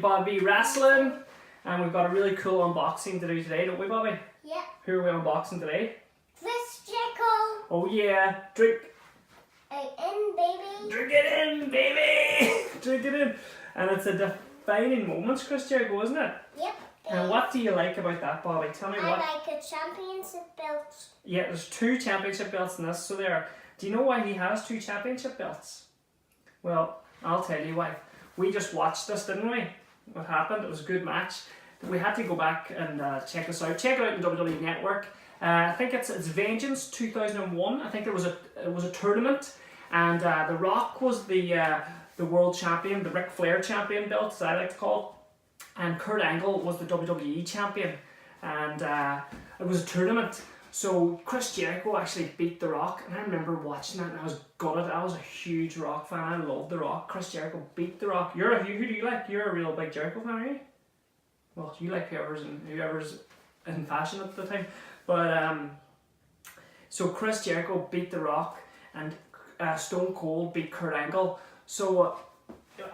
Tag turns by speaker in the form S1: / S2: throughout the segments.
S1: Bobby Wrestling, and we've got a really cool unboxing to do today, don't we, Bobby?
S2: Yep.
S1: Who are we unboxing today?
S2: This Jericho.
S1: Oh yeah, drink
S2: In, baby.
S1: it in, baby! Drink it in. And it's a defining moment, Chris Jericho, isn't it?
S2: Yep.
S1: And what do you like about that, Bobby? Tell me
S2: I
S1: what.
S2: like a championship belt.
S1: Yeah, there's 2 championship belts in this, so there. Do you know why he has 2 championship belts? Well, I'll tell you why. We just watched this, didn't we? What happened? It was a good match. We had to go back and check this out. Check it out on WWE Network. I think it's Vengeance 2001. I think it was a tournament, and The Rock was the world champion, the Ric Flair champion belt, as I like to call it. And Kurt Angle was the WWE champion, and it was a tournament. So Chris Jericho actually beat The Rock, and I remember watching that and I was gutted. I was a huge Rock fan. I loved The Rock. Chris Jericho beat The Rock. Who do you like? You're a real big Jericho fan, are you? Well, you like whoever's in fashion at the time. But so Chris Jericho beat The Rock, and Stone Cold beat Kurt Angle. So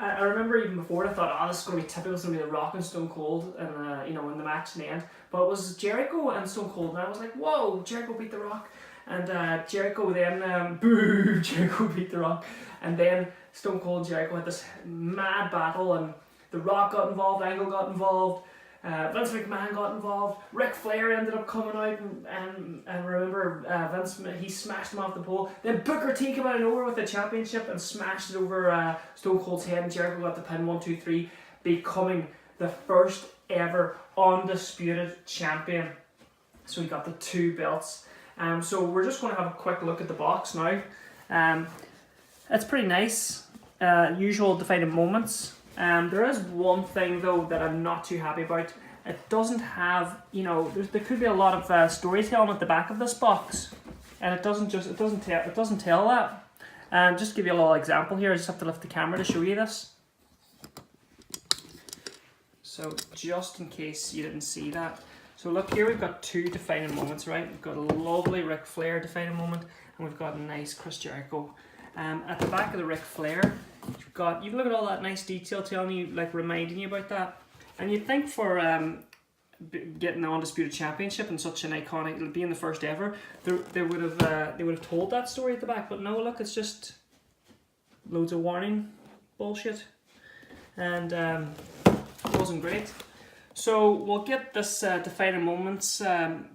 S1: I remember even before I thought, oh, this is going to be typical. It's going to be The Rock and Stone Cold, and in the match in the end. But it was Jericho and Stone Cold, and I was like, whoa, Jericho beat The Rock, and Jericho then boo, Jericho beat The Rock, and then Stone Cold and Jericho had this mad battle, and The Rock got involved, Angle got involved. Vince McMahon got involved. Ric Flair ended up coming out, and remember Vince, he smashed him off the pole. Then Booker T came out of nowhere with the championship and smashed it over Stone Cold's head, and Jericho got the pin 1, 2, 3, becoming the first ever undisputed champion. So he got the 2 belts. So we're just going to have a quick look at the box now. It's pretty nice. Usual defining moments. There is one thing though that I'm not too happy about. It doesn't have, there could be a lot of storytelling at the back of this box, and it doesn't tell that. Just to give you a little example here, I just have to lift the camera to show you this. So just in case you didn't see that. So look here, we've got 2 defining moments, right? We've got a lovely Ric Flair defining moment, and we've got a nice Chris Jericho. At the back of the Ric Flair, you look at all that nice detail telling you, like reminding you about that. And you'd think for getting the Undisputed Championship and such an iconic, being the first ever, they would have told that story at the back. But no, look, it's just loads of warning bullshit, and it wasn't great. So we'll get this defining moments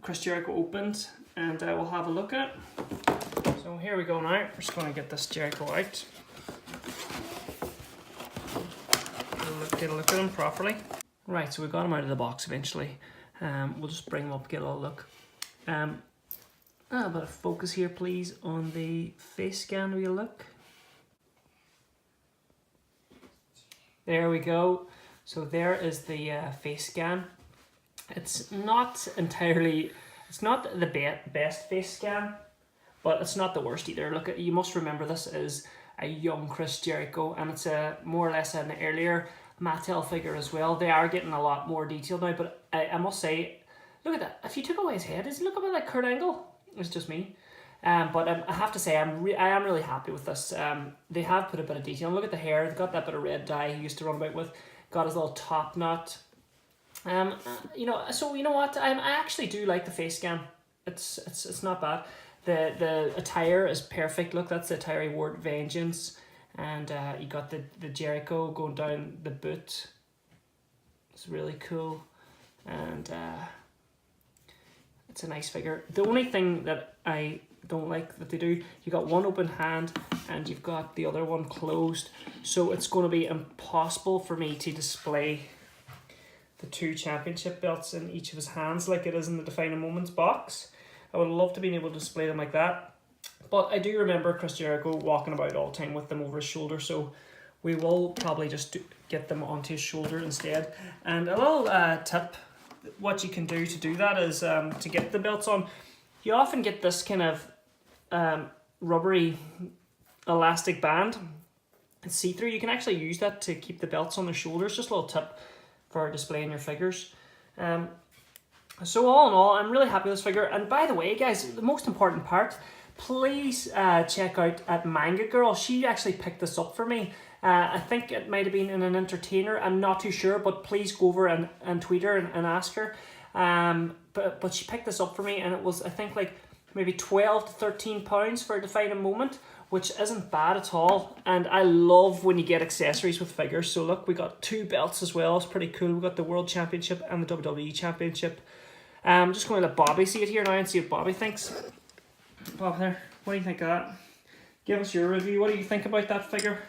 S1: Chris Jericho opened, and we'll have a look at it. So here we go now. We're just going to get this Jericho out. Get a look at him properly. Right, so we got him out of the box eventually. We'll just bring him up, get a little look. A bit of focus here, please, on the face scan. Will you look? There we go. So there is the face scan. It's not the best face scan, but it's not the worst either. Look, you must remember this is a young Chris Jericho, and it's more or less an earlier Mattel figure as well. They are getting a lot more detail now, but I must say, look at that. If you took away his head, does he look a bit like Kurt Angle? It's just me. But I have to say, I am really happy with this. They have put a bit of detail. Look at the hair. They've got that bit of red dye he used to run about with. Got his little top knot. So you know what? I actually do like the face scan. It's not bad. The attire is perfect. Look, that's the attire he wore at Vengeance. And you got the Jericho going down the boot. It's really cool. And it's a nice figure. The only thing that I don't like that they do, you got one open hand and you've got the other one closed. So it's going to be impossible for me to display the 2 championship belts in each of his hands like it is in the Defining Moments box. I would love to be able to display them like that. But I do remember Chris Jericho walking about all the time with them over his shoulder, so we will probably just get them onto his shoulder instead. And a little tip, what you can do to do that is to get the belts on, you often get this kind of rubbery elastic band. It's see-through. You can actually use that to keep the belts on their shoulders. Just a little tip for displaying your figures. So all in all, I'm really happy with this figure. And by the way, guys, the most important part, please check out at Manga Girl. She actually picked this up for me. I think it might have been in an entertainer. I'm not too sure, but please go over and tweet her and ask her. But she picked this up for me, and it was, I think, like maybe 12 to 13 pounds for a defining moment, which isn't bad at all. And I love when you get accessories with figures. So look, we got 2 belts as well. It's pretty cool. We got the World Championship and the WWE Championship. I'm just going to let Bobby see it here now and see what Bobby thinks. Bob, there, what do you think of that? Give us your review. What do you think about that figure?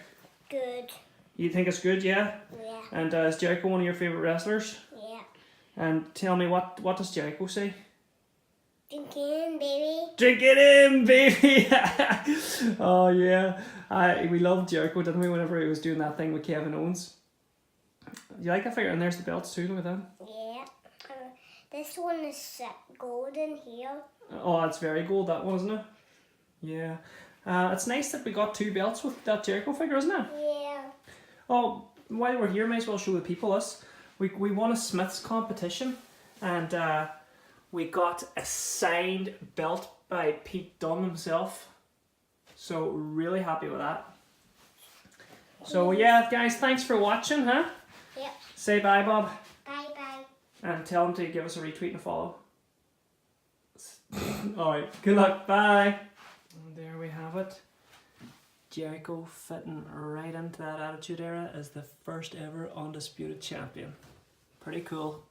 S2: Good.
S1: You think it's good, yeah?
S2: Yeah.
S1: And is Jericho one of your favourite wrestlers?
S2: Yeah.
S1: And tell me, what does Jericho say?
S2: Drink in, baby.
S1: Drink it in, baby! Oh, yeah. We loved Jericho, didn't we, whenever he was doing that thing with Kevin Owens? You like that figure? And there's the belts too, look at them.
S2: Yeah. This one is golden here.
S1: Oh, it's very gold, that one, isn't it? Yeah. It's nice that we got 2 belts with that Jericho figure, isn't it?
S2: Yeah.
S1: Oh, while we're here, may as well show the people this. We won a Smith's competition, and we got a signed belt by Pete Dunne himself. So really happy with that. So yeah, guys, thanks for watching, huh?
S2: Yep.
S1: Say bye, Bob.
S2: Bye bye.
S1: And tell him to give us a retweet and a follow. Alright, good luck, bye. And there we have it. Jericho fitting right into that Attitude Era as the first ever Undisputed Champion. Pretty cool.